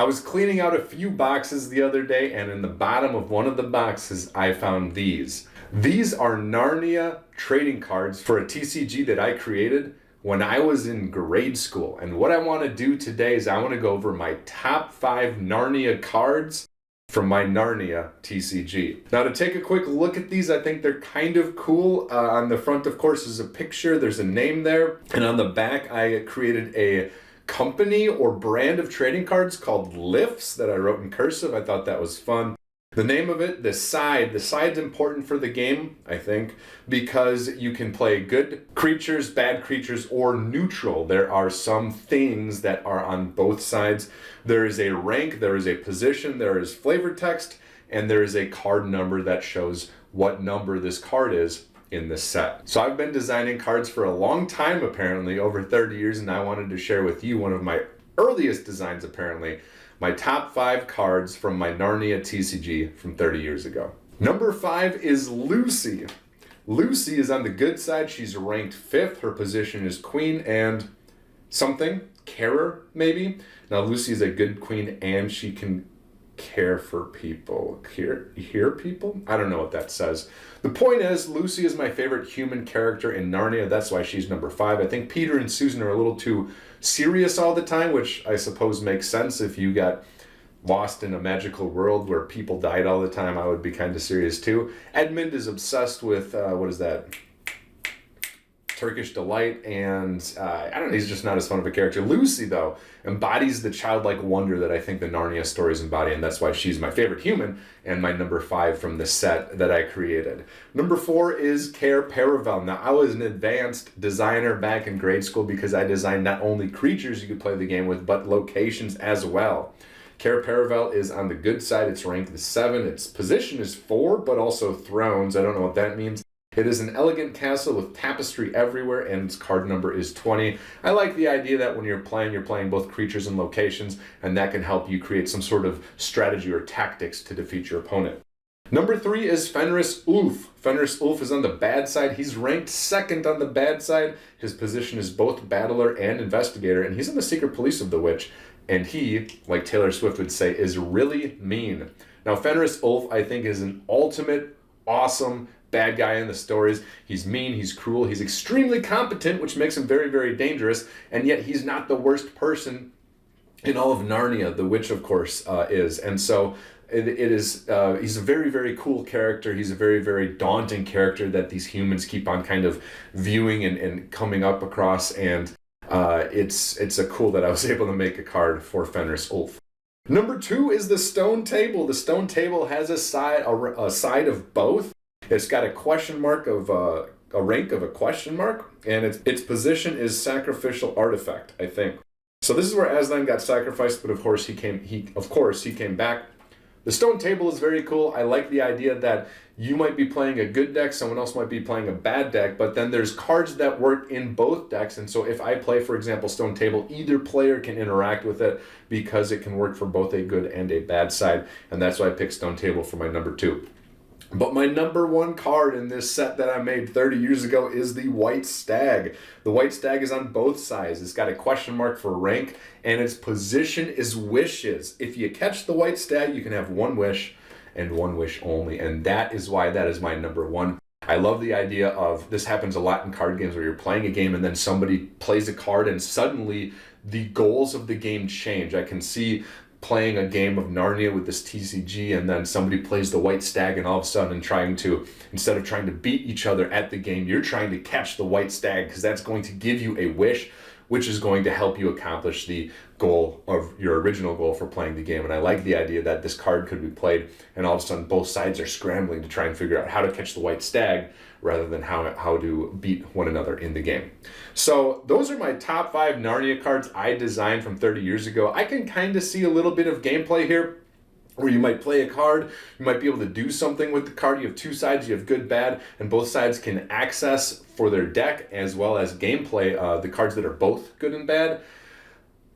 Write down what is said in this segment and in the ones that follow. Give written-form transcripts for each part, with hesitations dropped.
I was cleaning out a few boxes the other day, and in the bottom of one of the boxes, I found these. These are Narnia trading cards for a TCG that I created when I was in grade school. And what I want to do today is I want to go over my top 5 Narnia cards from my Narnia TCG. Now, to take a quick look at these, I think they're kind of cool. On the front, of course, is a picture. There's a name there. And on the back, I created a company or brand of trading cards called Lifts that I wrote in cursive. I thought that was fun. The name of it, the side's important for the game, I think, because you can play good creatures, bad creatures, or neutral. There are some things that are on both sides. There is a rank, there is a position, there is flavor text, and there is a card number that shows what number this card is in the set. So I've been designing cards for a long time, apparently, over 30 years, and I wanted to share with you one of my earliest designs, apparently, my top 5 cards from my Narnia TCG from 30 years ago. Number 5 is Lucy. Lucy is on the good side. She's ranked 5th. Her position is queen and something, carer maybe. Now Lucy is a good queen and she can care for people. Hear people? I don't know what that says. The point is, Lucy is my favorite human character in Narnia. That's why she's number 5. I think Peter and Susan are a little too serious all the time, which I suppose makes sense. If you got lost in a magical world where people died all the time, I would be kind of serious too. Edmund is obsessed with, what is that? Turkish delight, and I don't know, he's just not as fun of a character. Lucy, though, embodies the childlike wonder that I think the Narnia stories embody, and that's why she's my favorite human and my number 5 from the set that I created. Number 4 is Carper. Now, I was an advanced designer back in grade school because I designed not only creatures you could play the game with, but locations as well. Carper is on the good side. It's ranked 7. Its position is 4, but also thrones. I don't know what that means. It is an elegant castle with tapestry everywhere, and its card number is 20. I like the idea that when you're playing both creatures and locations, and that can help you create some sort of strategy or tactics to defeat your opponent. Number 3 is Fenris Ulf. Fenris Ulf is on the bad side. He's ranked 2nd on the bad side. His position is both battler and investigator, and he's in the secret police of the witch, and he, like Taylor Swift would say, is really mean. Now, Fenris Ulf, I think, is an ultimate awesome bad guy in the stories. He's mean, he's cruel, he's extremely competent, which makes him very, very dangerous, and yet he's not the worst person in all of Narnia. The witch, of course, is. And so he's a very, very cool character. He's a very, very daunting character that these humans keep on kind of viewing and coming up across, and it's a cool that I was able to make a card for Fenris Ulf. Number 2 is the Stone Table. The Stone Table has a side of both. It's got a question mark of a rank of a question mark, and its position is sacrificial artifact, I think. So this is where Aslan got sacrificed, but of course he came back. The Stone Table is very cool. I like the idea that you might be playing a good deck, someone else might be playing a bad deck, but then there's cards that work in both decks, and so if I play, for example, Stone Table, either player can interact with it because it can work for both a good and a bad side, and that's why I picked Stone Table for my number 2. But my number 1 card in this set that I made 30 years ago is the White Stag. The White Stag is on both sides. It's got a question mark for rank, and its position is wishes. If you catch the White Stag, you can have 1 wish and 1 wish only, and that is why that is my number 1. I love the idea of, this happens a lot in card games where you're playing a game and then somebody plays a card and suddenly the goals of the game change. I can see playing a game of Narnia with this TCG, and then somebody plays the White Stag, and all of a sudden instead of trying to beat each other at the game, you're trying to catch the White Stag, because that's going to give you a wish, which is going to help you accomplish the goal of your original goal for playing the game. And I like the idea that this card could be played, and all of a sudden both sides are scrambling to try and figure out how to catch the White Stag rather than how to beat one another in the game. So those are my top 5 Narnia cards I designed from 30 years ago. I can kind of see a little bit of gameplay here, where you might play a card, you might be able to do something with the card. You have 2 sides, you have good, bad, and both sides can access for their deck as well as gameplay the cards that are both good and bad.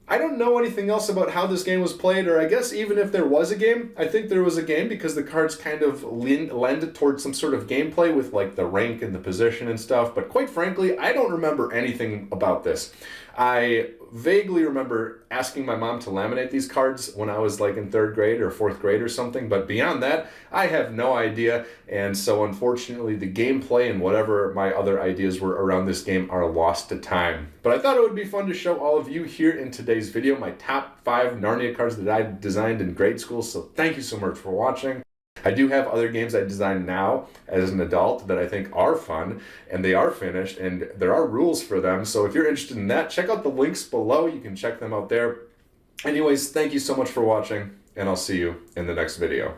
I don't know anything else about how this game was played, or I guess even if there was a game, I think there was a game because the cards kind of lend towards some sort of gameplay with like the rank and the position and stuff, but quite frankly, I don't remember anything about this. I vaguely remember asking my mom to laminate these cards when I was like in 3rd grade or 4th grade or something, but beyond that, I have no idea. And so unfortunately, the gameplay and whatever my other ideas were around this game are lost to time. But I thought it would be fun to show all of you here in today's video my top 5 Narnia cards that I designed in grade school. So thank you so much for watching. I do have other games I design now as an adult that I think are fun, and they are finished, and there are rules for them. So if you're interested in that, check out the links below. You can check them out there. Anyways, thank you so much for watching, and I'll see you in the next video.